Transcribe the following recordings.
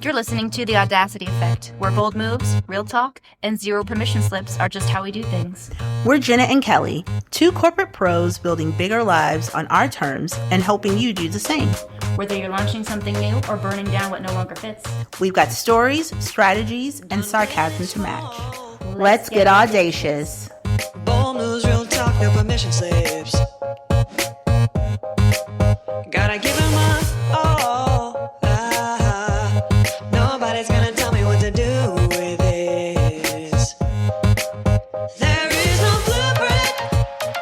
You're listening to The Audacity Effect, where bold moves, real talk, and zero permission slips are just how we do things. We're Jenna and Kelly, two corporate pros building bigger lives on our terms and helping you do the same. Whether you're launching something new or burning down what no longer fits, we've got stories, strategies, and sarcasm to match. Let's get audacious. Bold moves, real talk, no permission slips. Gotta give him my all. Nobody's gonna tell me what to do with this. There is no blueprint,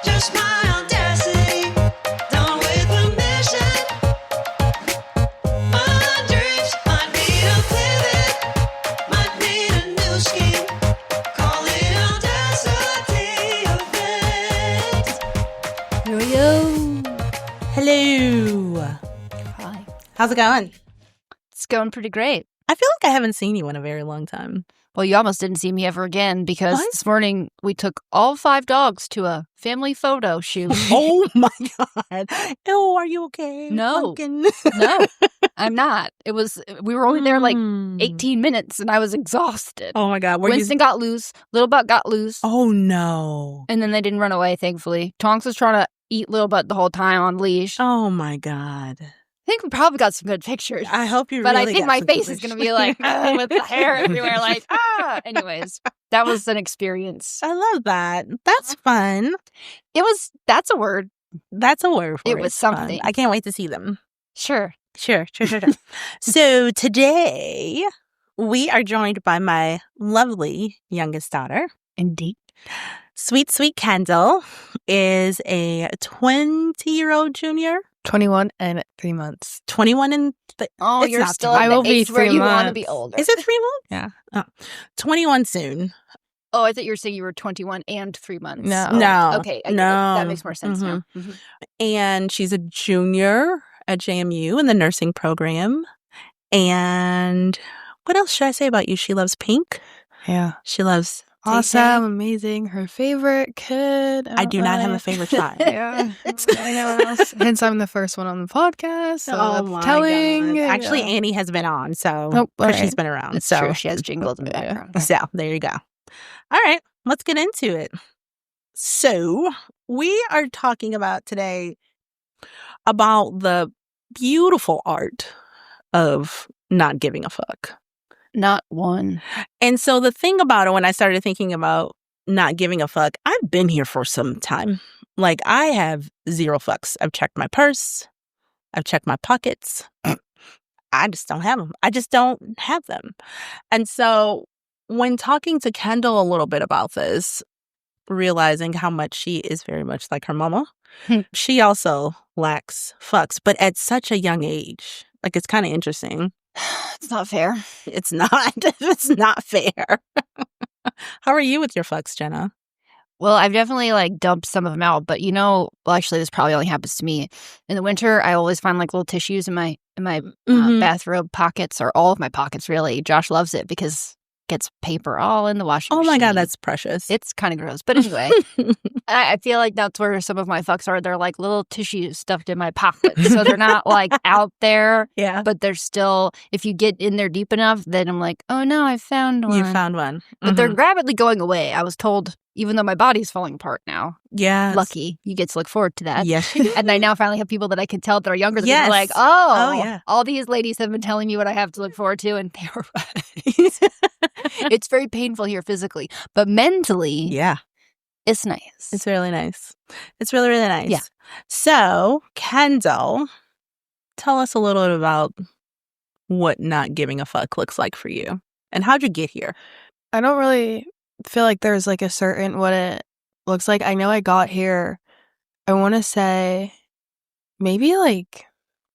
just my audacity. Done with permission. My dreams might need a pivot, might need a new scheme. Call it Audacity Effect. here we go. Hello. Hi. How's it going? It's going pretty great. I feel like I haven't seen you in a very long time. Well, you almost didn't see me ever again because What? this morning we took all 5 dogs to a family photo shoot. Oh my God. Oh, are you okay? No. Pumpkin? No, I'm not. We were only there like Mm. 18 minutes and I was exhausted. Oh my God. Winston got loose. Little Butt got loose. Oh no. And then they didn't run away, thankfully. Tonks was trying to eat Little Butt the whole time on leash. Oh my God. I think we probably got some good pictures. I hope you But really I think got my some face good is going to pictures. be like, with the hair everywhere, like, ah. Anyways, that was an experience. I love that. That's fun. That's a word. That's a word for it. It was It's fun. something. I can't wait to see them. Sure. Sure. So today we are joined by my lovely youngest daughter. Indeed. Sweet Kendall is a 20-year-old junior. 21 and 3 months. 21 and... Oh, It's you're not still too in I the will be age where 3 you want to be months. older. Is it 3 months? Yeah. Oh, 21 soon. Oh, I thought you were saying you were 21 and 3 months. No. No. Okay. I get it. No. That makes more sense now. Mhm. And she's a junior at JMU in the nursing program. And what else should I say about you? She loves pink. Yeah. She loves Awesome, amazing, her favorite kid. I do not have a favorite child. Yeah. I know what else. Hence, I'm the first one on the podcast. So that's telling. God. Actually, Yeah. Annie has been on, so Nope, all because she's right. been around. That's so true. She has jingles in the Yeah. background. So there you go. All right, let's get into it. So we are talking about today about the beautiful art of not giving a fuck. Not one. And so the thing about it, when I started thinking about not giving a fuck, I've been here for some time. Like, I have zero fucks. I've checked my purse. I've checked my pockets. I just don't have them. I just don't have them. And so when talking to Kendall a little bit about this, realizing how much she is very much like her mama, she also lacks fucks, but at such a young age. Like, it's kind of interesting. It's not fair. It's not. It's not fair. How are you with your fucks, Jenna? Well, I've definitely like dumped some of them out, but well, actually, this probably only happens to me. In the winter, I always find like little tissues in my Mhm. bathrobe pockets, or all of my pockets. Really, Josh loves it because it gets paper all in the washing Oh machine. my God, that's precious. It's kind of gross, but anyway, I feel like that's where some of my fucks are. They're like little tissues stuffed in my pockets, so they're not like out there, yeah. but they're still. If you get in there deep enough, then I'm like, oh no, I found one. You found one. But they're rapidly going away. I was told, even though my body's falling apart now. Yes. Lucky. You get to look forward to that. Yes. And I now finally have people that I can tell that are younger than me. Yes. They're like, Oh, yeah. all these ladies have been telling me what I have to look forward to, and they were right. It's very painful here physically. But mentally, Yeah. it's nice. It's really nice. It's really, really nice. Yeah. So, Kendall, tell us a little bit about what not giving a fuck looks like for you. And how'd you get here? I don't really feel like there's like a certain what it looks like. I know I got here, I want to say maybe like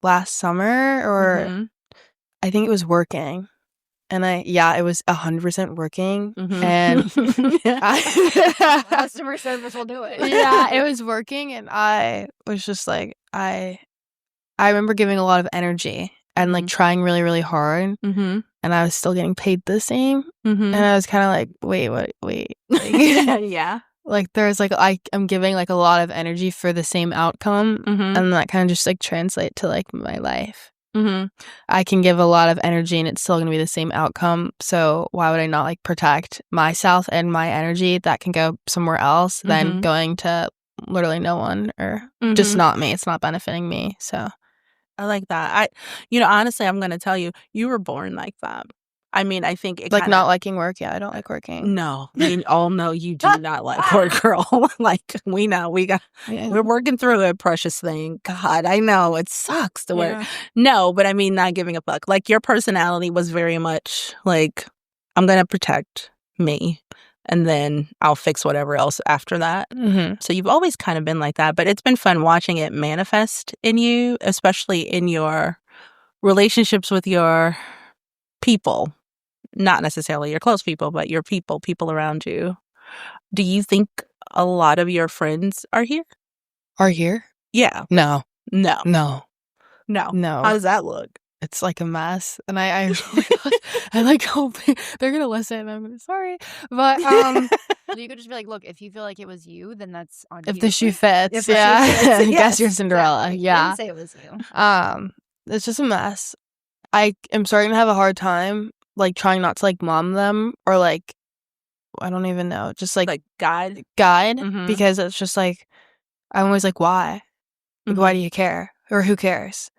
last summer, or Mhm. I think it was working. And it was 100% working. Mhm. And Customer service will do it. yeah, it was working, and I was just like, I remember giving a lot of energy and like trying really, really hard, Mhm. and I was still getting paid the same, Mhm. and I was kind of like, wait, like, Yeah. like there's like I'm giving like a lot of energy for the same outcome, Mhm. and that kind of just like translate to like my life. I can give a lot of energy and it's still going to be the same outcome. So why would I not like protect myself and my energy that can go somewhere else than going to literally no one or just not me? It's not benefiting me. So I like that. Honestly, I'm going to tell you, you were born like that. I mean, I think it like kinda, not liking work. Yeah, I don't like working. no, no, you do not like work, girl. Like we know, we're working through it, precious thing. God, I know it sucks to work. No, but I mean, not giving a fuck. Like your personality was very much like, I'm gonna protect me, and then I'll fix whatever else after that. So you've always kind of been like that, but it's been fun watching it manifest in you, especially in your relationships with your people. Not necessarily your close people, but your people around you. Do you think a lot of your friends are here? Are here? Yeah. No. No. No. No. No. How does that look? It's like a mess. And I I like hope they're going to listen. I'm going to sorry. But you could just be like, look, if you feel like it was you, then that's on if you. the shoe fits, If the shoe fits, I guess yes, you're Cinderella. exactly. Yeah. Didn't say it was you. It's just a mess. I am starting to have a hard time like trying not to like mom them or like I don't even know, just like guide because it's just like I'm always like why? Like why do you care? Or who cares?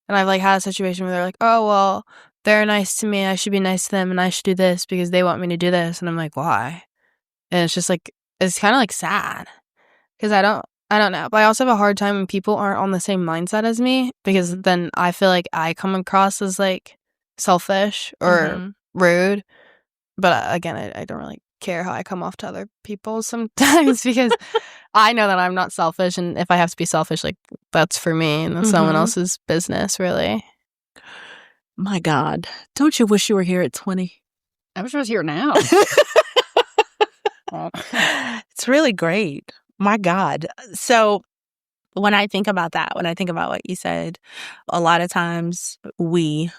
And I've like had a situation where they're like, "Oh, well, they're nice to me. I should be nice to them and I should do this because they want me to do this." And I'm like, "Why?" And it's just like it's kind of like sad cuz I don't know. But I also have a hard time when people aren't on the same mindset as me because then I feel like I come across as like selfish or rude. But again, I don't really care how I come off to other people sometimes because I know that I'm not selfish. And if I have to be selfish, like that's for me and that's someone else's business, really. My God. Don't you wish you were here at 20? I wish I was here now. It's really great. My God. So when I think about that, when I think about what you said, a lot of times we,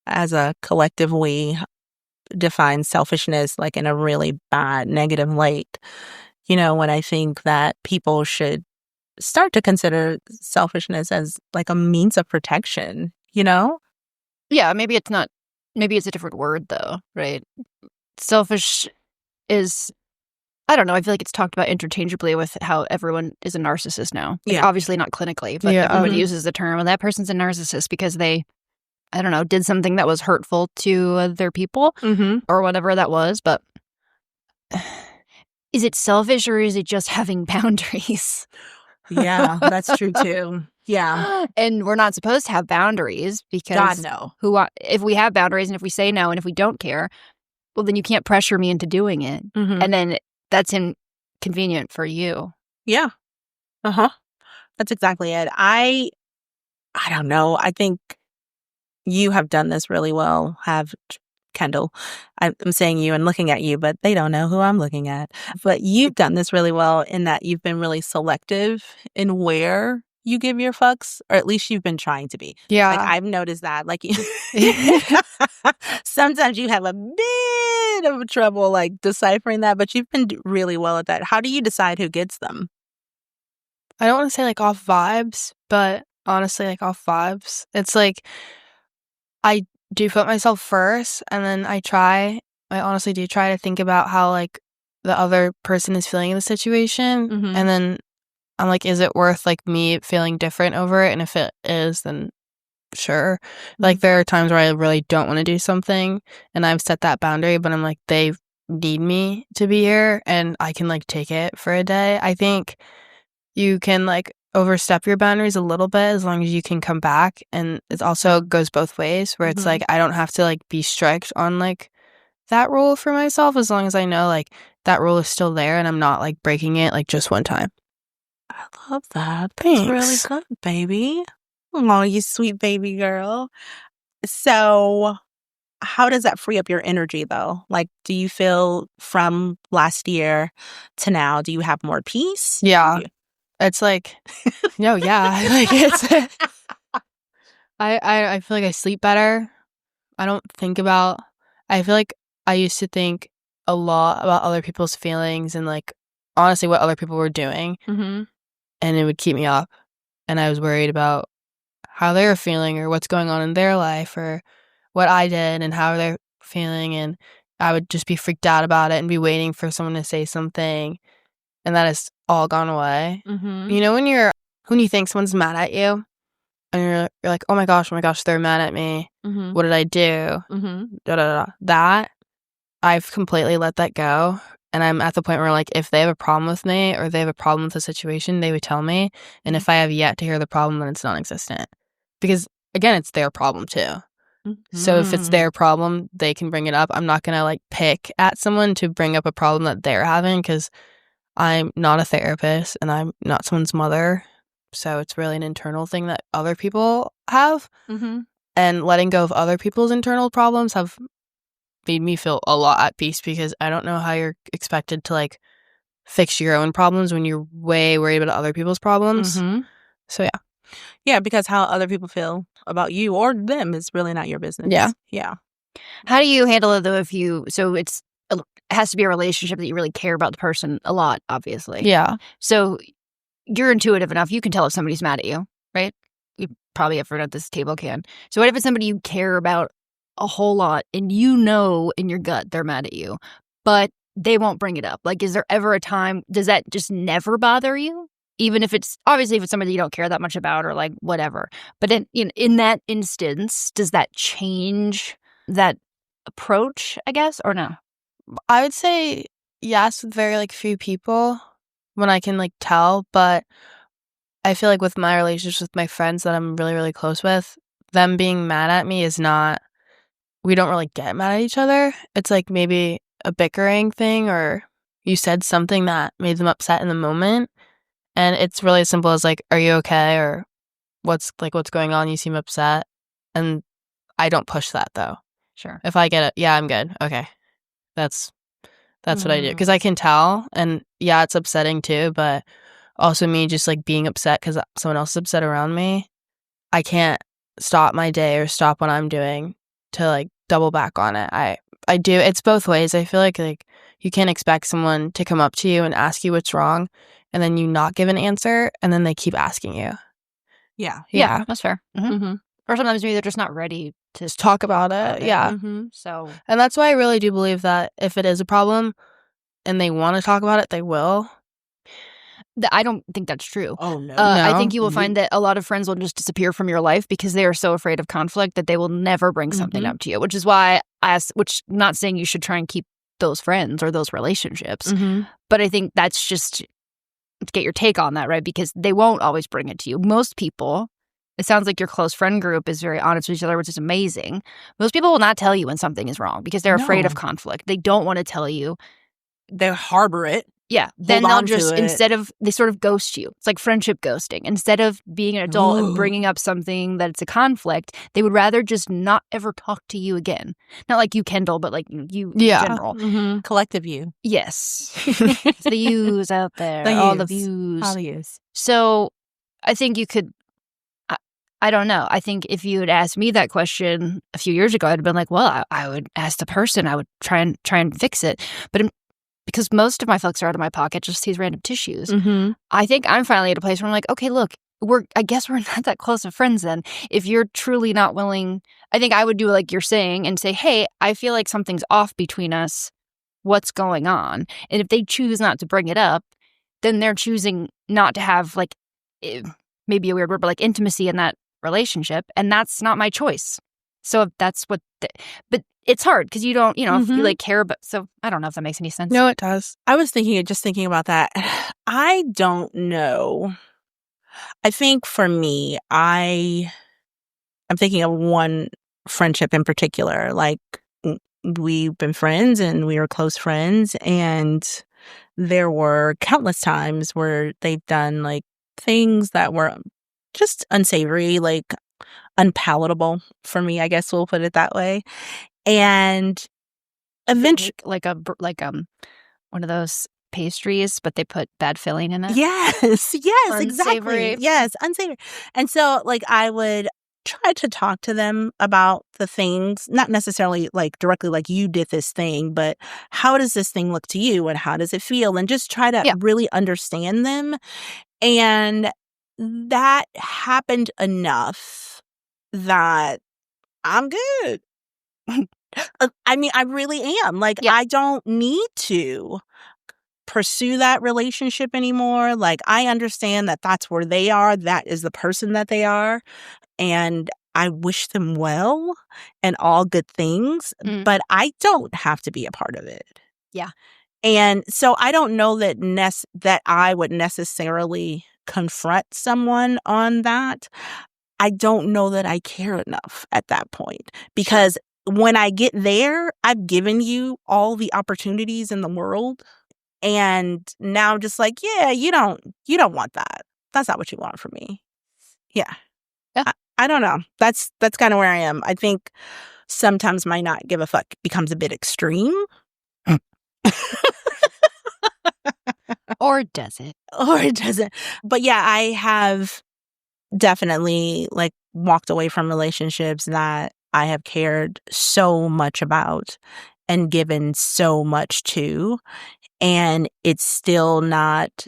as a collective, we define selfishness like in a really bad, negative light. When I think that people should start to consider selfishness as like a means of protection, Yeah, maybe it's a different word though, right? Selfish is, I don't know, I feel like it's talked about interchangeably with how everyone is a narcissist now. Like, obviously not clinically, but everybody uses the term, and that person's a narcissist because they, I don't know, did something that was hurtful to other people or whatever that was. But is it selfish or is it just having boundaries? Yeah, that's true too. Yeah. And we're not supposed to have boundaries because God, no. If we have boundaries and if we say no and if we don't care, well, then you can't pressure me into doing it. And then that's inconvenient for you. Yeah. That's exactly it. I don't know. I think you have done this really well, Kendall. I'm saying you and looking at you, but they don't know who I'm looking at. But you've done this really well in that you've been really selective in where you give your fucks, or at least you've been trying to be. Yeah. Like, I've noticed that. Like, sometimes you have a bit of trouble, like, deciphering that, but you've been really well at that. How do you decide who gets them? I don't want to say, like, off vibes, but honestly, like, off vibes. It's like, I do put myself first, and then I honestly do try to think about how, like, the other person is feeling in the situation, and then I'm like, is it worth, like, me feeling different over it? And if it is, then sure. Like, there are times where I really don't want to do something, and I've set that boundary, but I'm like, they need me to be here, and I can, like, take it for a day. I think you can, like, overstep your boundaries a little bit as long as you can come back, and it also goes both ways, where it's like, I don't have to, like, be strict on, like, that rule for myself as long as I know, like, that rule is still there and I'm not, like, breaking it, like, just one time. I love that. Thanks. That's really good, baby. Oh, you sweet baby girl. So how does that free up your energy, though? Like, do you feel from last year to now, do you have more peace? Yeah. It's like, no, yeah. Like, it's, I feel like I sleep better. I feel like I used to think a lot about other people's feelings and, like, honestly what other people were doing. And it would keep me up. And I was worried about how they're feeling or what's going on in their life or what I did and how they're feeling, and I would just be freaked out about it and be waiting for someone to say something, and that has all gone away. Mm-hmm. You know, when you think someone's mad at you and you're like, oh my gosh, they're mad at me. Mm-hmm. What did I do? Mm-hmm. Da, da, da. That, I've completely let that go. And I'm at the point where, like, if they have a problem with me or they have a problem with the situation, they would tell me. And if I have yet to hear the problem, then it's non-existent. Because, again, it's their problem, too. So if it's their problem, they can bring it up. I'm not going to, like, pick at someone to bring up a problem that they're having because I'm not a therapist and I'm not someone's mother. So it's really an internal thing that other people have. Mm-hmm. And letting go of other people's internal problems have made me feel a lot at peace because I don't know how you're expected to, like, fix your own problems when you're way worried about other people's problems. Mm-hmm. So, yeah. Yeah, because how other people feel about you or them is really not your business. Yeah. Yeah. How do you handle it, though, it has to be a relationship that you really care about the person a lot, obviously. Yeah. So you're intuitive enough. You can tell if somebody's mad at you, right? You probably everyone at this table can. So what if it's somebody you care about a whole lot and you know in your gut they're mad at you, but they won't bring it up? Like, is there ever a time, does that just never bother you? Even if it's, obviously, if it's somebody you don't care that much about or, like, whatever. But in that instance, does that change that approach, I guess, or no? I would say yes with very, like, few people when I can, like, tell. But I feel like with my relationships with my friends that I'm really, really close with, them being mad at me is not, we don't really get mad at each other. It's, like, maybe a bickering thing or you said something that made them upset in the moment. And it's really as simple as, like, are you okay? Or what's going on? You seem upset. And I don't push that, though. Sure. If I get it, yeah, I'm good. Okay. That's what I do. Because I can tell. And yeah, it's upsetting too. But also me just, like, being upset because someone else is upset around me. I can't stop my day or stop what I'm doing to, like, double back on it. I do. It's both ways. I feel like you can't expect someone to come up to you and ask you what's wrong and then you not give an answer and then they keep asking you. Yeah. Yeah, that's fair. Mm-hmm. Mm-hmm. Or sometimes maybe they're just not ready to Just talk about it. Yeah. Mm-hmm. So And that's why I really do believe that if it is a problem and they want to talk about it, they will. I don't think that's true. Oh, no. I No? think you will find that a lot of friends will just disappear from your life because they are so afraid of conflict that they will never bring something up to you, which is why not saying you should try and keep those friends or those relationships. Mm-hmm. But I think that's just to get your take on that, right? Because they won't always bring it to you. Most people, it sounds like your close friend group is very honest with each other, which is amazing. Most people will not tell you when something is wrong because they're afraid of No. conflict. They don't want to tell you. They harbor it. Yeah. Then Hold they'll on to just, it. they sort of ghost you. It's like friendship ghosting. Instead of being an adult and Ooh. bringing up something that's a conflict, they would rather just not ever talk to you again. Not like you, Kendall, but like you Yeah. in general. Mm-hmm. Collective you. Yes. It's the yous out there. All the views. All the yous. So I think you could, I don't know. I think if you had asked me that question a few years ago, I'd have been like, well, I would ask the person. I would try and fix it. But because most of my fucks are out of my pocket, just these random tissues. Mm-hmm. I think I'm finally at a place where I'm like, okay, look, I guess we're not that close of friends then. If you're truly not willing, I think I would do like you're saying and say, hey, I feel like something's off between us. What's going on? And if they choose not to bring it up, then they're choosing not to have, like, maybe a weird word, but like intimacy in that relationship. And that's not my choice. So if that's what, but it's hard because you don't, if you like care about, so I don't know if that makes any sense. No, it does. I was thinking about that. I don't know. I think for me, I'm thinking of one friendship in particular. Like, we've been friends and we were close friends, and there were countless times where they've done like things that were just unsavory, like unpalatable for me, I guess we'll put it that way. And eventually, like one of those pastries, but they put bad filling in it. yes, Unsavory. exactly. Yes, unsavory. And so, like, I would try to talk to them about the things, not necessarily like directly like you did this thing, but how does this thing look to you and how does it feel? And just try to really understand them. And that happened enough that I'm good. I mean, I really am. Like, Yeah. I don't need to pursue that relationship anymore. Like, I understand that that's where they are. That is the person that they are. And I wish them well and all good things, but I don't have to be a part of it. Yeah. And so I don't know that that I would necessarily confront someone on that. I don't know that I care enough at that point, because when I get there, I've given you all the opportunities in the world. And now I'm just like, yeah, you don't want that. That's not what you want from me. Yeah. Yeah. I don't know. That's kind of where I am. I think sometimes my not give a fuck becomes a bit extreme. Or does it? Or it doesn't. But yeah, I have definitely like walked away from relationships that I have cared so much about and given so much to, and it's still not.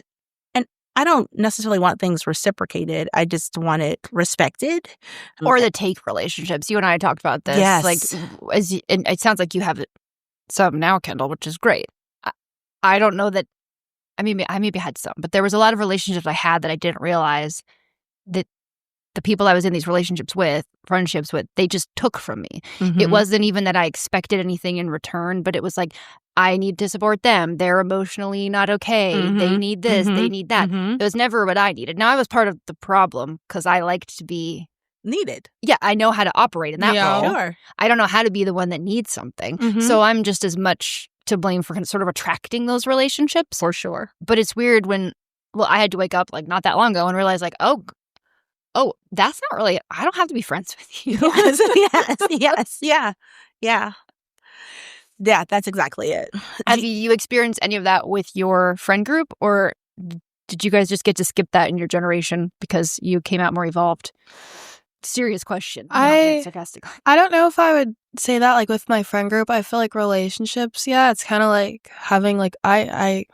And I don't necessarily want things reciprocated. I just want it respected. Or the take relationships. You and I talked about this. Yes. Like, and it sounds like you have some now, Kendall, which is great. I don't know that. I mean, I maybe had some, but there was a lot of relationships I had that I didn't realize that the people I was in these relationships with, friendships with, they just took from me. Mhm. It wasn't even that I expected anything in return, but it was like, I need to support them. They're emotionally not okay. They Mhm. need this. They Mhm. need that. Mhm. It was never what I needed. Now I was part of the problem because I liked to be. Needed. Yeah, I know how to operate in that Yeah. role. Sure. I don't know how to be the one that needs something. Mhm. So I'm just as much to blame for sort of attracting those relationships. For sure. But it's weird when, I had to wake up like not that long ago and realize like, oh, that's not really, I don't have to be friends with you. Yes. Yeah. Yeah. Yeah, that's exactly it. Have you experienced any of that with your friend group, or did you guys just get to skip that in your generation because you came out more evolved? Serious question. Not being sarcastic. I don't know if I would say that like with my friend group. I feel like relationships, yeah, it's kind of like having like I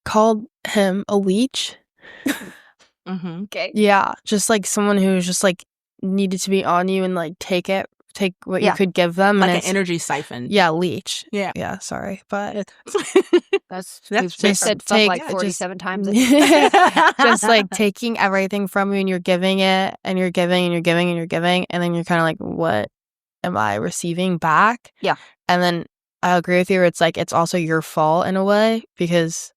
called him a leech. Mhm. Okay. Yeah, just like someone who's just like needed to be on you and like take what you Yeah. could give them, Like and an it's energy siphon. yeah, leech. Yeah. Yeah, sorry, but That's That's we've just said fuck take- like just- 47 times. just like taking everything from you and you're giving it and you're giving and you're giving and you're giving, and then you're kind of like, what am I receiving back? Yeah. And then I agree with you. It's like it's also your fault in a way because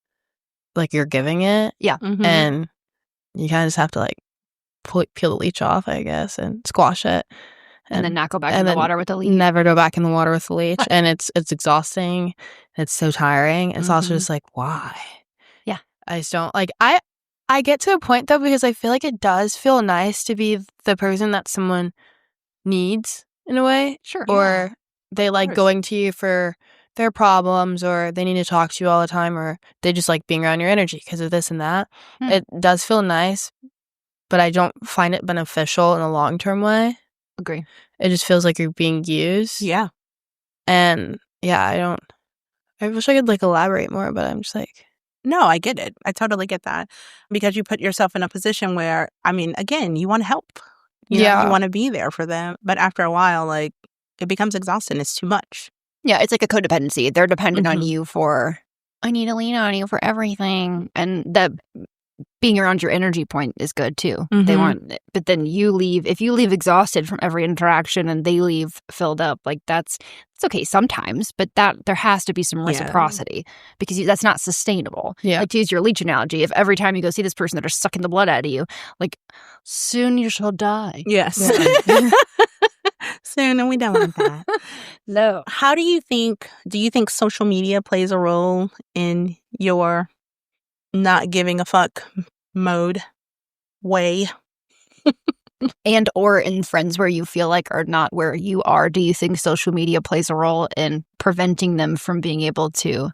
like you're giving it, Mhm. and you kind of just have to like peel the leech off, I guess, and squash it, and then not go back and in the then water with the leaf. never go back in the water with the leech. And it's exhausting. It's so tiring. It's also Mhm. just like, why? Yeah. I just don't like. I get to a point though because I feel like it does feel nice to be the person that someone needs in a way, Sure. or they like course. going to you for their problems, or they need to talk to you all the time, or they just like being around your energy because of this and that. Hmm. It does feel nice, but I don't find it beneficial in a long-term way. Agree. It just feels like you're being used. Yeah. And yeah, I wish I could like elaborate more, but I'm just like, No, I get it. I totally get that. Because you put yourself in a position where, I mean, again, you want to help. You know, Yeah. you want to be there for them. But after a while, like, it becomes exhausting. It's too much. Yeah, it's like a codependency. They're dependent on Mhm. you for, I need to lean on you for everything. And that being around your energy point is good too. They Mhm. want, but then if you leave exhausted from every interaction and they leave filled up, like it's okay sometimes, but that there has to be some Yeah. reciprocity because that's not sustainable. Yeah. Like to use your leech analogy, if every time you go see this person, they're just sucking the blood out of you, like soon you shall die. Yes. Yeah. Soon, and we don't want that. No. How do you think social media plays a role in your not giving a fuck mode way? And or in friends where you feel like are not where you are, do you think social media plays a role in preventing them from being able to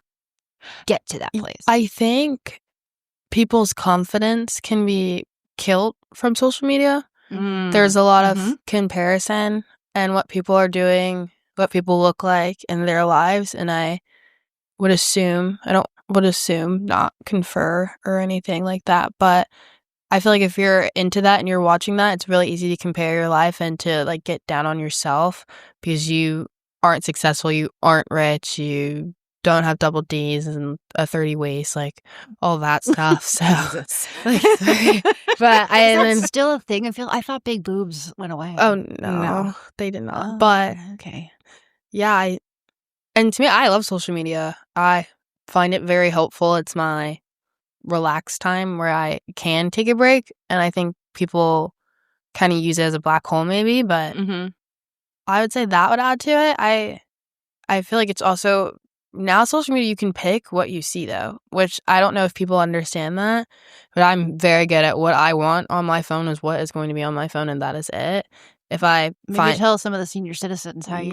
get to that place? I think people's confidence can be killed from social media. There's a lot of Mhm. comparison and what people are doing, what people look like in their lives, and I would assume, not confer or anything like that, but I feel like if you're into that and you're watching that, it's really easy to compare your life and to like get down on yourself because you aren't successful, you aren't rich, you don't have double D's and a 30 waist, like all that stuff. So, like, but Is that still a thing? I thought big boobs went away. Oh no, they did not. But okay, yeah, and to me, I love social media. I find it very helpful. It's my relaxed time where I can take a break, and I think people kind of use it as a black hole, maybe. But I would say that would add to it. I feel like it's also now social media, you can pick what you see though, which I don't know if people understand that, but I'm very good at what I want on my phone is what is going to be on my phone, and that is it. If I maybe tell some of the senior citizens how you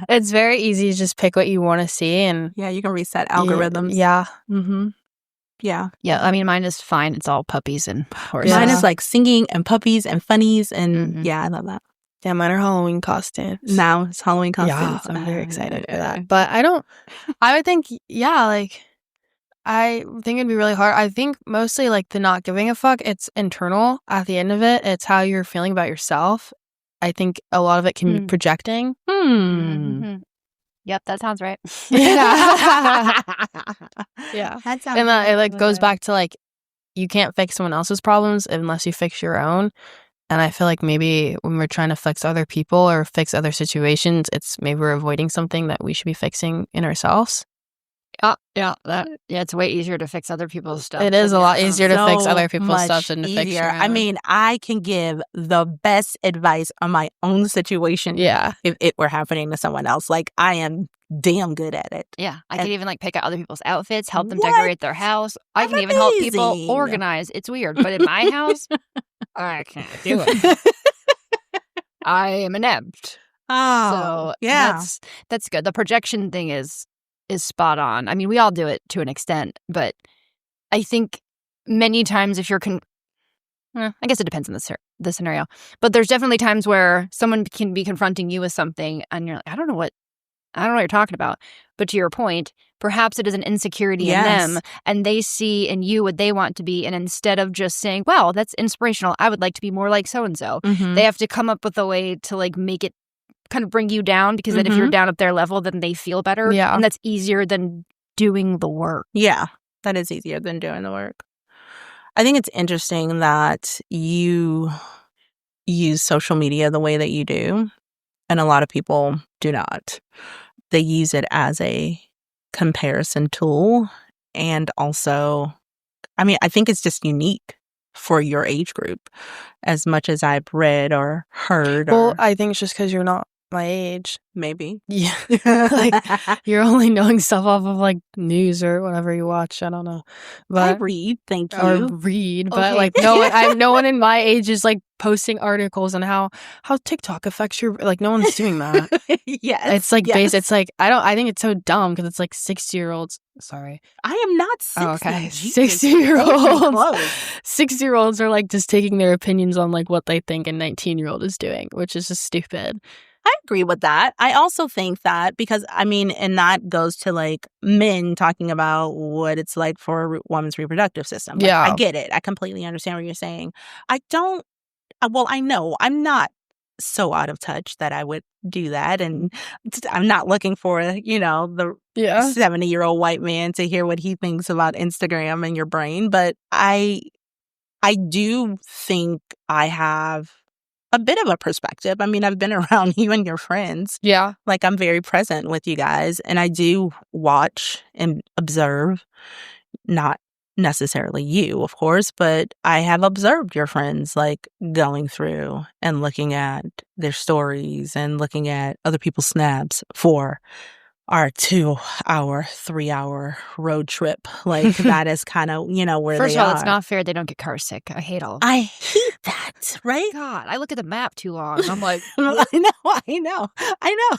it's very easy to just pick what you want to see, and yeah, you can reset algorithms. Yeah. Yeah. I mean, mine is fine. It's all puppies and horses. Mine is like singing and puppies and funnies, and yeah, I love that. Yeah, mine are Halloween costumes. Now it's Halloween costumes. Yeah, I'm very excited for that. But I would think, like, I think it'd be really hard. I think mostly, like, the not giving a fuck, it's internal at the end of it. It's how you're feeling about yourself. I think a lot of it can be projecting. Yep, that sounds right. Yeah. That sounds And it, like, goes back to, like, you can't fix someone else's problems unless you fix your own. And I feel like maybe when we're trying to fix other people or fix other situations, it's maybe we're avoiding something that we should be fixing in ourselves. It's way easier to fix other people's stuff. It is a lot easier to fix other people's stuff than to fix your own. I mean, I can give the best advice on my own situation if it were happening to someone else. Like, I am damn good at it. Yeah, I can even like pick out other people's outfits, help them decorate their house. I can even help people organize. It's weird, but in my house, I can't do it. I am inept. Oh, so that's good. The projection thing is spot on. I mean, we all do it to an extent, but I think many times if you're I guess it depends on the scenario, but there's definitely times where someone can be confronting you with something and you're like, I don't know what you're talking about. But to your point, perhaps it is an insecurity in them and they see in you what they want to be. And instead of just saying, wow, that's inspirational, I would like to be more like so-and-so, they have to come up with a way to like make it kind of bring you down, because then if you're down at their level, then they feel better. Yeah. And that's easier than doing the work. Yeah, that is easier than doing the work. I think it's interesting that you use social media the way that you do, and a lot of people do not. They use it as a comparison tool, and also, I mean, I think it's just unique for your age group, as much as I've read or heard. Well, I think it's just because you're not my age. Maybe. Yeah. Like, you're only knowing stuff off of, like, news or whatever you watch. I don't know. But I read, thank you. Or read, but, like, no one in my age is, like, posting articles on how TikTok affects your, like, no one's doing that. Yes. It's, like, based, it's, like, I think it's so dumb because it's, like, 60-year-olds. Sorry. I am not 60. Oh, okay. 60-year-olds. 60-year-olds are, like, just taking their opinions on, like, what they think a 19-year-old is doing, which is just stupid. I agree with that. I also think that because, I mean, and that goes to like men talking about what it's like for a woman's reproductive system. Like, I get it. I completely understand what you're saying. I know I'm not so out of touch that I would do that. And I'm not looking for, the 70-year-old white man to hear what he thinks about Instagram and your brain. But I do think I have a bit of a perspective. I mean, I've been around you and your friends. Yeah. Like, I'm very present with you guys, and I do watch and observe, not necessarily you, of course, but I have observed your friends, like, going through and looking at their stories and looking at other people's snaps for our 2-hour, 3-hour road trip. Like, that is kind of, where they are. First of all, it's not fair they don't get car sick. I hate all of it. I hate that, right? God, I look at the map too long. I'm like, I know.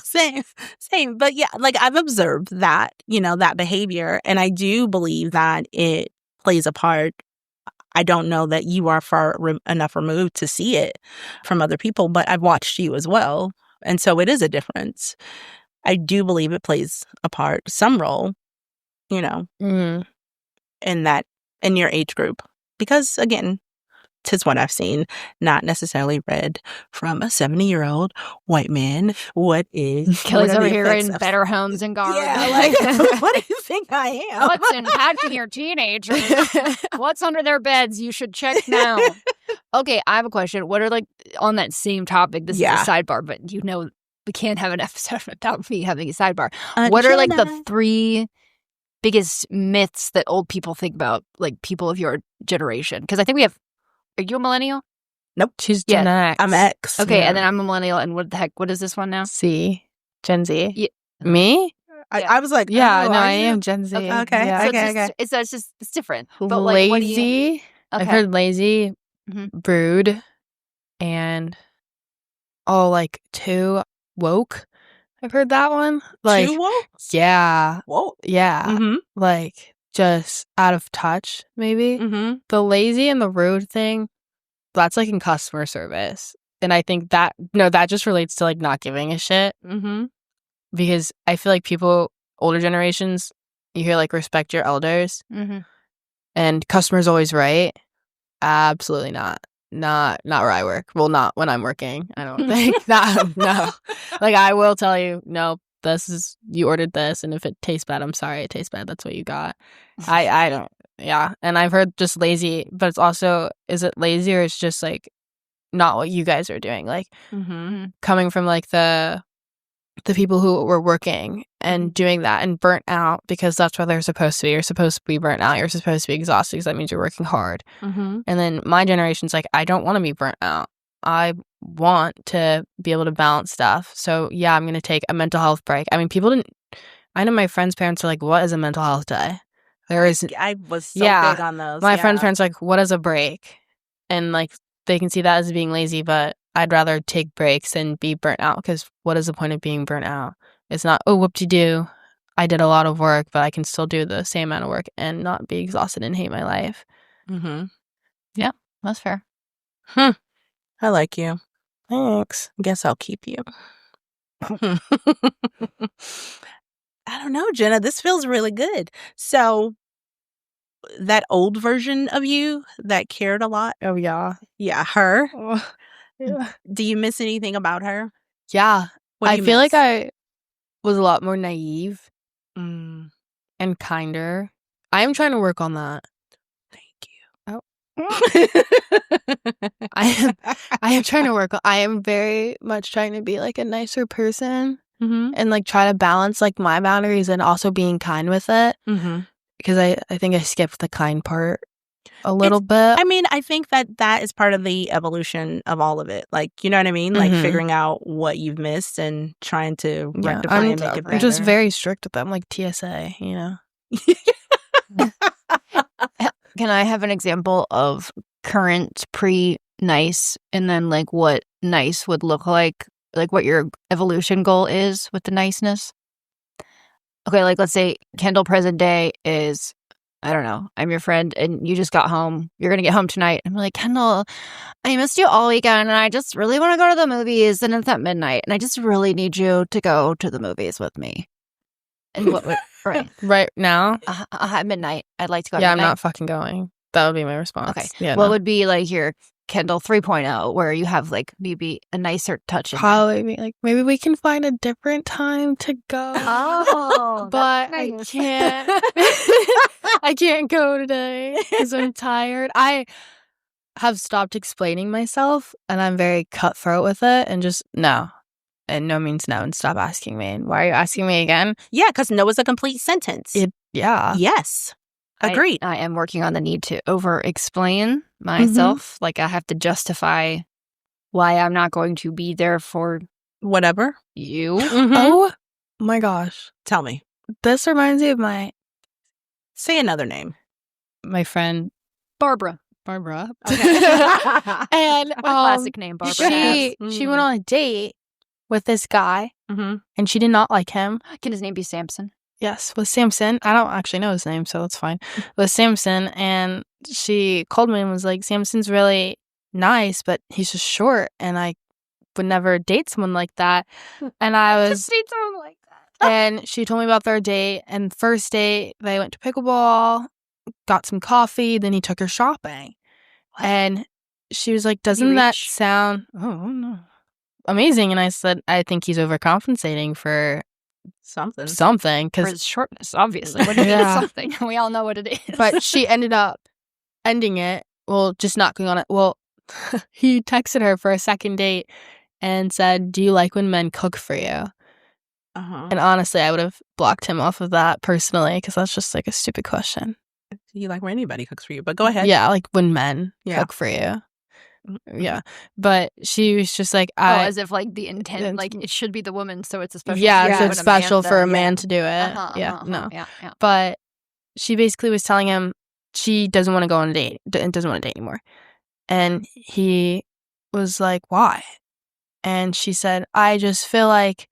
Same. But yeah, like, I've observed that, that behavior. And I do believe that it plays a part. I don't know that you are far enough removed to see it from other people, but I've watched you as well. And so it is a difference. I do believe it plays a part, some role, in your age group. because, again, tis what I've seen, not necessarily read from a 70-year-old white man. What Kelly's are over the here effects in of- Better Homes and Gardens. Yeah, like, what do you think I am? What's impacting your teenagers? What's under their beds? You should check now. Okay, I have a question. What are, like, on that same topic? This Yeah. is a sidebar, but we can't have an episode without me having a sidebar. What are, like, the Jenna. 3 biggest myths that old people think about, like, people of your generation? Because I think we have. Are you a millennial? She's Yeah, Gen X. I'm X. Okay, Yeah. and then I'm a millennial, and what the heck? What is this one now? C. Gen Z. Yeah. Me? I was like, Yeah, oh, no, are I you? am Gen Z. Okay, Yeah. So okay. it's just it's different. But, like, what do you? Lazy. I've Okay. heard lazy, Mhm. rude, and like too woke. I've heard that one. Like, Too woke? yeah, Whoa. yeah, Mm-hmm. like just out of touch. Maybe Mm-hmm. the lazy and the rude thing. That's like in customer service, and I think that that just relates to like not giving a shit. Mm-hmm. Because I feel like people, older generations, you hear like respect your elders, Mm-hmm. and customers always right. Absolutely not. Not where I work. Well, not when I'm working. I don't think that. No, like I will tell you, no, you ordered this, and if it tastes bad, I'm sorry, it tastes bad. That's what you got. I don't. Yeah, and I've heard just lazy, but it's also, is it lazy or it's just like not what you guys are doing? Like Mm-hmm. coming from like the people who were working and doing that and burnt out, because that's what they're supposed to be. You're supposed to be burnt out. You're supposed to be exhausted because that means you're working hard. Mm-hmm. And then my generation's like, I don't want to be burnt out. I want to be able to balance stuff. So yeah, I'm going to take a mental health break. I mean, I know my friends' parents are like, what is a mental health day? There is, I was so Yeah. big on those. my friends' parents are like, what is a break? And like, they can see that as being lazy, but I'd rather take breaks than be burnt out, because what is the point of being burnt out? It's not, oh, whoop-de-doo, I did a lot of work, but I can still do the same amount of work and not be exhausted and hate my life. Mm-hmm. That's fair. I like you. Thanks. Guess I'll keep you. I don't know, Jenna. This feels really good. So, that old version of you that cared a lot. Oh, yeah. Yeah, her. Yeah. Do you miss anything about her? Yeah. What do I you feel like miss? I was a lot more naive Mm, and kinder. I am trying to work on that. thank you. I am trying to work on, I am very much trying to be like a nicer person Mm-hmm. and like try to balance like my boundaries and also being kind with it, Mm-hmm. because I think I skipped the kind part a little bit. I mean, I think that is part of the evolution of all of it. Like, you know what I mean? Like Mhm. figuring out what you've missed and trying to Yeah, rectify and make it better. I'm just very strict with them, like TSA, you know. Can I have an example of current pre-nice, and then like what nice would look like what your evolution goal is with the niceness? Okay, like let's say Kendall present day is, I don't know, I'm your friend and you just got home. You're going to get home tonight. I'm like, Kendall, I missed you all weekend and I just really want to go to the movies and it's at midnight and I just really need you to go to the movies with me. And what would, right. Right now, At midnight. I'd like to go at yeah, I'm midnight. not fucking going. That would be my response. Okay. Yeah, What no. would be like your Kendall 3.0 where you have like maybe a nicer touch in there? Probably be like, maybe we can find a different time to go. Oh, but that's nice. I can't. I can't go today because I'm tired. I have stopped explaining myself, and I'm very cutthroat with it, and just no. And no means no, and stop asking me. And why are you asking me again? Yeah, because no is a complete sentence. Yeah. Yes. Agreed. I am working on the need to over-explain myself. Like I have to justify why I'm not going to be there for Whatever. you. Mhm. Oh my gosh. Tell me. This reminds me of my Say another name. friend Barbara. Barbara. Okay. And What a classic name, Barbara. she has. went on a date with this guy, Mm-hmm. and she did not like him. Can his name be Samson? Yes, with Samson. I don't actually know his name, so that's fine. With Samson, and she called me and was like, Samson's really nice, but he's just short, and I would never date someone like that. And I was, date someone like that. and she told me about their date, and first date, they went to pickleball, got some coffee, then he took her shopping. What? And she was like, doesn't that reach? sound no. amazing? And I said, I think he's overcompensating for Something. something. For 'cause- his shortness, obviously. What do you mean Yeah. something? We all know what it is. but she ended up ending it. Well, just not going on it. Well, he texted her for a second date and said, do you like when men cook for you? Uh-huh. And honestly, I would have blocked him off of that personally because that's just like a stupid question. You like when anybody cooks for you, but go ahead. Yeah, like when men Yeah. cook for you. Mhm. Yeah. But she was just like, as if like the intent, It's- like it should be the woman, so it's a special. yeah, Yeah, so when it's a man special for a does. man to do it. Uh-huh, Yeah, uh-huh, no. uh-huh, yeah. But she basically was telling him she doesn't want to go on a date and doesn't want to date anymore. And he was like, why? And she said, I just feel like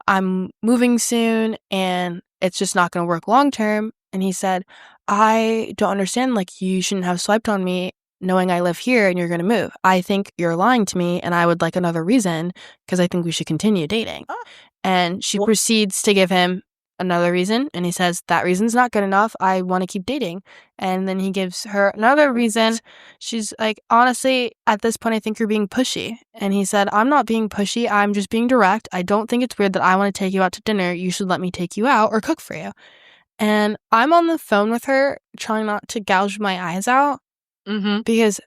I'm moving soon and it's just not going to work long term. And he said, I don't understand. Like, you shouldn't have swiped on me knowing I live here and you're going to move. I think you're lying to me and I would like another reason because I think we should continue dating. Oh. And she Well- proceeds to give him another reason. And he says, that reason's not good enough. I want to keep dating. And then he gives her another reason. She's like, honestly, at this point, I think you're being pushy. And he said, I'm not being pushy. I'm just being direct. I don't think it's weird that I want to take you out to dinner. You should let me take you out or cook for you. And I'm on the phone with her trying not to gouge my eyes out Mm-hmm. because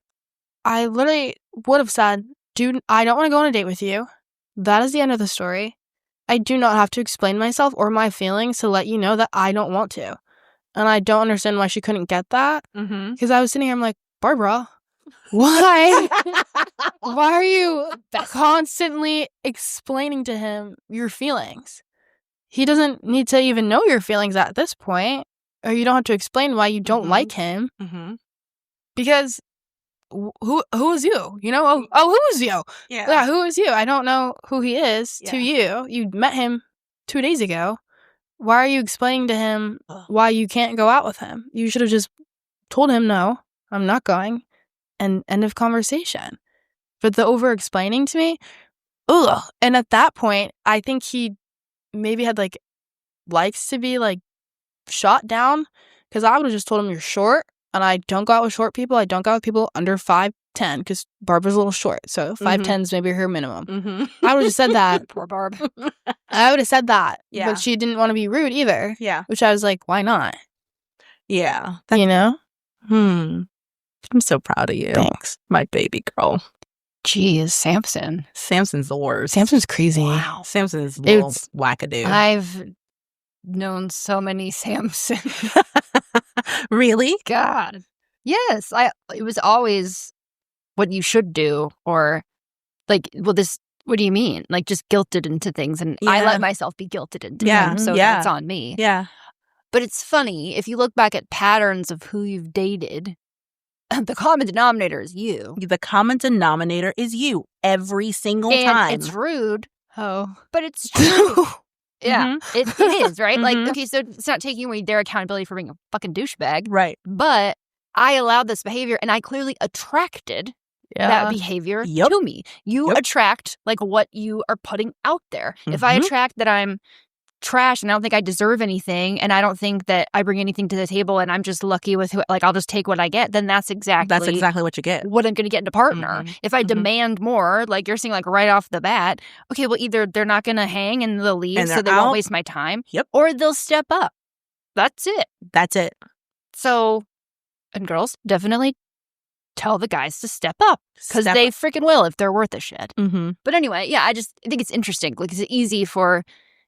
I literally would have said, dude, I don't want to go on a date with you. That is the end of the story. I do not have to explain myself or my feelings to let you know that I don't want to. And I don't understand why she couldn't get that. Mm-hmm. Because I was sitting here, I'm like, Barbara, why? Why are you constantly explaining to him your feelings? He doesn't need to even know your feelings at this point, or you don't have to explain why you don't Mhm. like him. Mm-hmm. Because who is you? You know? Oh, who is you? Yeah, who is you? I don't know who he is to you. You met him 2 days ago. Why are you explaining to him Ugh. why you can't go out with him? You should have just told him, no, I'm not going, and end of conversation. But the over-explaining to me, ugh. And at that point, I think he maybe had, like, likes to be, like, shot down, because I would have just told him you're short, and I don't go out with short people. I don't go out with people under 5'10", because Barbara's a little short, so 5'10 is maybe her minimum. Mm-hmm. I would have just said that. Poor Barb. I would have said that. Yeah. But she didn't want to be rude either, Yeah. which I was like, why not? Yeah. You know? I'm so proud of you. Thanks. My baby girl. Jeez, Samson. Samson's the worst. Samson's crazy. Wow. Samson is a little It's- wackadoo. I've known so many Samson. Really? God. Yes, it was always what you should do, or like, well, this. What do you mean? Like, just guilted into things, and I Yeah. let myself be guilted into Yeah, things, so yeah. that's on me. Yeah. But it's funny if you look back at patterns of who you've dated. The common denominator is you. The common denominator is you every single And time. it's rude, Oh. but it's true. Yeah, Mhm. it is, right? Like, Mhm. okay, so it's not taking away their accountability for being a fucking douchebag, Right. but I allowed this behavior and I clearly attracted that behavior Yep. to me. You Yep. attract like what you are putting out there. If I Mhm. attract that I'm trash and I don't think I deserve anything and I don't think that I bring anything to the table and I'm just lucky with who, like, I'll just take what I get, then that's exactly what you get. what I'm going to get in a partner. Mhm. If I Mhm. demand more, like you're saying, like right off the bat, okay, well, either they're not going to hang and they'll leave And so they're they out. won't waste my time, Yep. or they'll step up. That's it. That's it. So, and girls, definitely tell the guys to step up because Step they up. freaking will if they're worth a shit. Mm-hmm. But anyway, yeah, I think it's interesting. Like, it's easy for,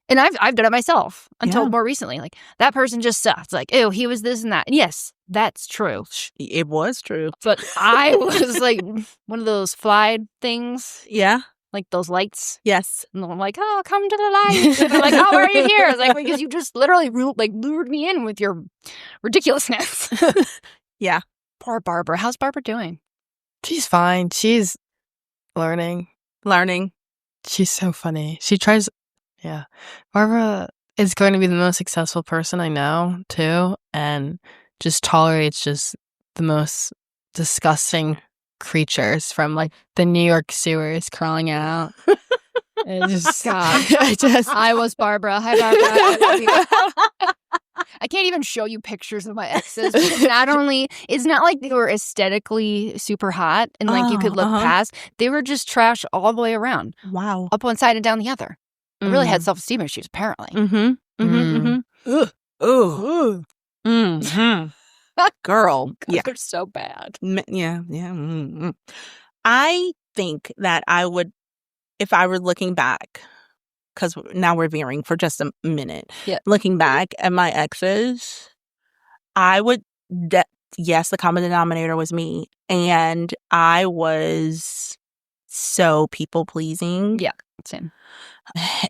and I've done it myself until Yeah. more recently. Like, that person just sucks. Like, ew, he was this and that. And yes, that's true. It was true. But I was like one of those fly things, Yeah. like those lights. Yes. And I'm like, oh, come to the light. And they're like, oh, why are you here? I was like, because you just literally lured me in with your ridiculousness. Yeah. Poor Barbara. How's Barbara doing? She's fine. She's learning. Learning. She's so funny. She tries. Yeah. Barbara is going to be the most successful person I know, too. And just tolerates just the most disgusting creatures from, like, the New York sewers crawling out. It just, God. I just, I was Barbara. Hi, Barbara. I love you. I can't even show you pictures of my exes. Because not only, it's not like they were aesthetically super hot and like you could look past. They were just trash all the way around. Wow. Up one side and down the other. I really had self-esteem issues, apparently. Ugh. Ooh. Girl. God, they're so bad. Yeah. I think that I would, if I were looking back, because now we're veering for just a minute. Yeah. Looking back at my exes, I would, yes, the common denominator was me. And I was so people-pleasing. Yeah, same.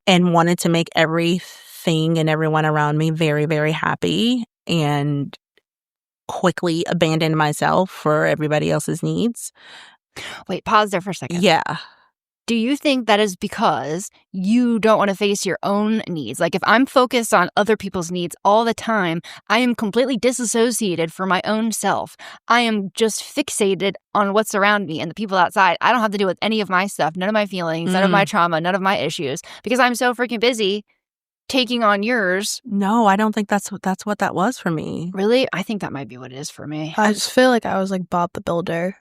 And wanted to make everything and everyone around me very, very happy. And quickly abandoned myself for everybody else's needs. Wait, pause there for a second. Yeah. Do you think that is because you don't want to face your own needs? Like if I'm focused on other people's needs all the time, I am completely disassociated from my own self. I am just fixated on what's around me and the people outside. I don't have to deal with any of my stuff, none of my feelings, none of my trauma, none of my issues, because I'm so freaking busy taking on yours. No, I don't think that's what that was for me. Really? I think that might be what it is for me. I just feel like I was like Bob the Builder.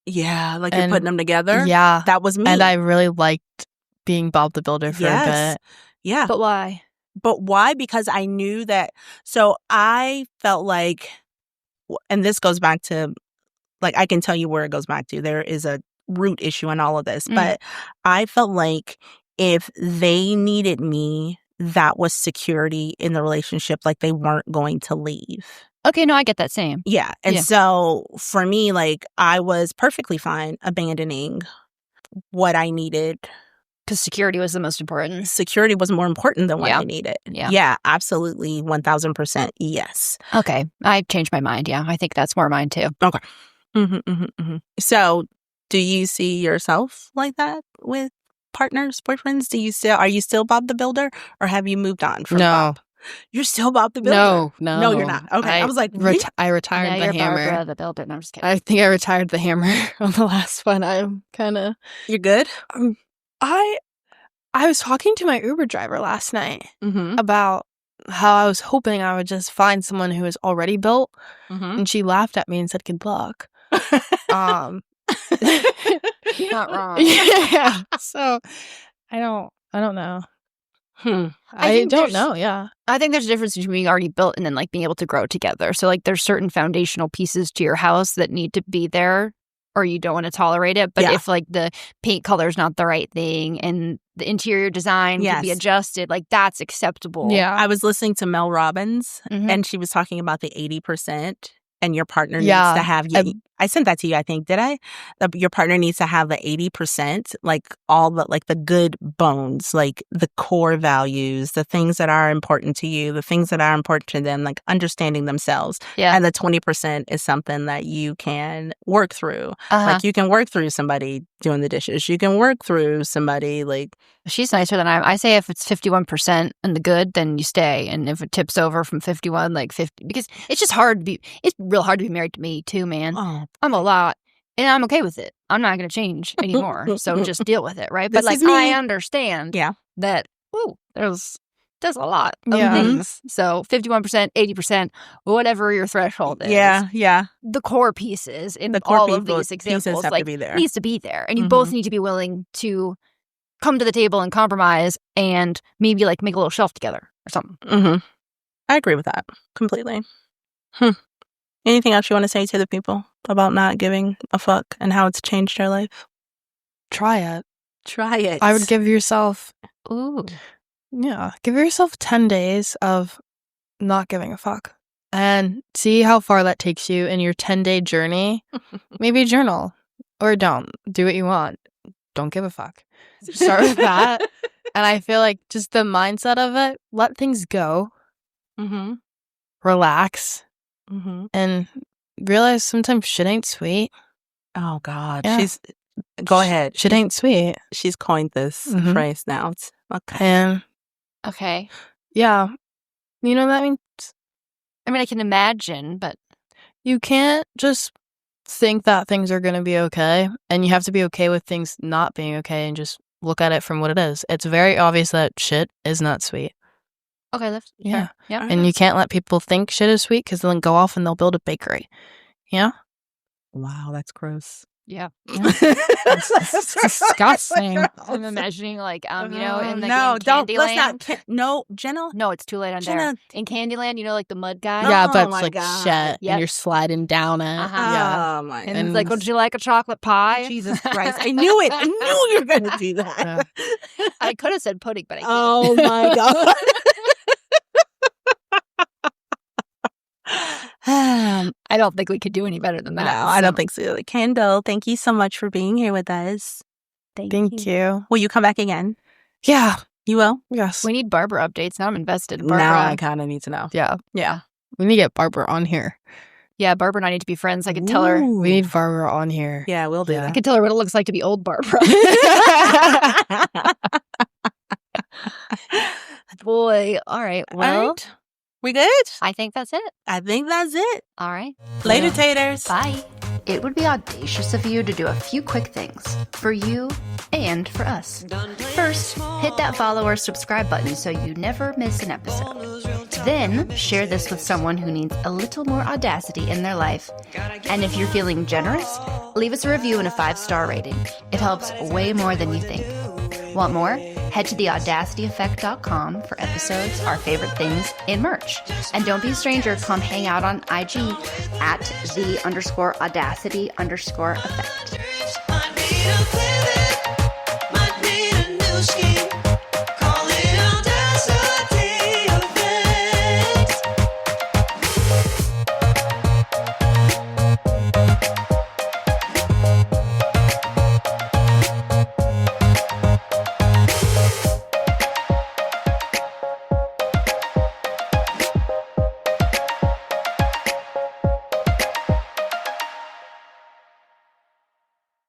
Yeah, like And- you're putting them together. Yeah. That was me. And I really liked being Bob the Builder for a Yes. bit. Yeah. But why? But why? Because I knew that. So I felt like, and this goes back to, like, I can tell you where it goes back to. There is a root issue in all of this. But I felt like if they needed me, that was security in the relationship. Like they weren't going to leave. Okay, no, I get that same. Yeah. And Yeah. so for me, like, I was perfectly fine abandoning what I needed. Because security was the most important. Security was more important than what Yeah. I needed. Yeah. Yeah, absolutely. 1000% yes. Okay, I changed my mind. Yeah, I think that's more mine too. So do you see yourself like that with partners, boyfriends? Are you still Bob the Builder, or have you moved on from No. Bob? You're still Bob the Builder? No. No, you're not. Okay. I was like, I retired Now the you're hammer. Barbara the Builder. No, I'm just kidding. I think I retired the hammer on the last one. I'm kind of... you're good? I was talking to my Uber driver last night Mm-hmm. about how I was hoping I would just find someone who is already built, Mm-hmm. and she laughed at me and said, "Good luck." Not wrong. Yeah. So I don't know. I think don't there's- know. Yeah. I think there's a difference between being already built and then like being able to grow together. So like there's certain foundational pieces to your house that need to be there or you don't want to tolerate it. But Yeah. if like the paint color is not the right thing and the interior design can be Yes. adjusted, like that's acceptable. Yeah. I was listening to Mel Robbins, Mhm. and she was talking about the 80%, and your partner Yeah. needs to have. I sent that to you, I think. Did I? Your partner needs to have the 80%, like all the like the good bones, like the core values, the things that are important to you, the things that are important to them, like understanding themselves. Yeah. And the 20% is something that you can work through. Uh-huh. Like you can work through somebody doing the dishes. You can work through somebody like. She's nicer than I am. I say if it's 51% in the good, then you stay. And if it tips over from 51, like 50, because it's just hard to be, it's real hard to be married to me too, man. Oh, I'm a lot and I'm okay with it. I'm not going to change anymore. So just deal with it, right? But This like is me. I understand Yeah. that, there's a lot of Yeah. things. So 51%, 80%, whatever your threshold is. yeah. The core pieces in The core all of people- these pieces examples have to like be there. needs to be there. And you both need to be willing to come to the table and compromise and maybe like make a little shelf together or something. Mm-hmm. I agree with that completely. Anything else you want to say to the people about not giving a fuck and how it's changed your life? Try it. Try it. I would give yourself, Ooh. give yourself 10 days of not giving a fuck and see how far that takes you in your 10-day journey. Maybe journal or don't. Do what you want. Don't give a fuck. Start with that. And I feel like just the mindset of it, let things go, Mm-hmm. relax, Mm-hmm. and realize sometimes shit ain't sweet. Oh God, Yeah. Go ahead. Shit ain't sweet. She's coined this Mhm. phrase now. It's okay. And Okay. yeah, you know what that means? I mean, I can imagine, but You can't just think that things are going to be okay, and you have to be okay with things not being okay and just look at it from what it is. It's very obvious that shit is not sweet. Okay, that's Yeah. fair. Yeah. And you can't let people think shit is sweet because they'll go off and they'll build a bakery. Yeah. Wow, that's gross. Yeah. It's disgusting. I'm imagining like in the no, in don't. Candyland. Let's not. No, Jenna. No, it's too late on Jenna. there. In Candyland, like the mud guy. Yeah, Oh but it's my like God. shit, Yep. and you're sliding down it. Uh-huh. Yeah. Oh my And God. it's like, would you like a chocolate pie? Jesus Christ! I knew it. I knew you were going to do that. I could have said pudding, but I Oh my God. I don't think we could do any better than No, that. I don't think so. Kendall, thank you so much for being here with us. Thank you. Will you come back again? Yeah. You will? Yes. We need Barbara updates. Now I'm invested. Barbara. Now I kind of need to know. Yeah. Yeah. We need to get Barbara on here. Yeah, Barbara and I need to be friends. I could tell her. Ooh. We need Barbara on here. Yeah, we'll do Yeah. I could tell her what it looks like to be old Barbara. that. Boy. All right. Well, All right. We good? I think that's it. I think that's it. All right. Later, taters. Bye. It would be audacious of you to do a few quick things for you and for us. First, hit that follow or subscribe button so you never miss an episode. Then, share this with someone who needs a little more audacity in their life. And if you're feeling generous, leave us a review and a 5-star rating. It helps way more than you think. Want more? Head to theaudacityeffect.com for episodes, our favorite things, and merch. And don't be a stranger, come hang out on IG at @the_audacity_effect. Might be a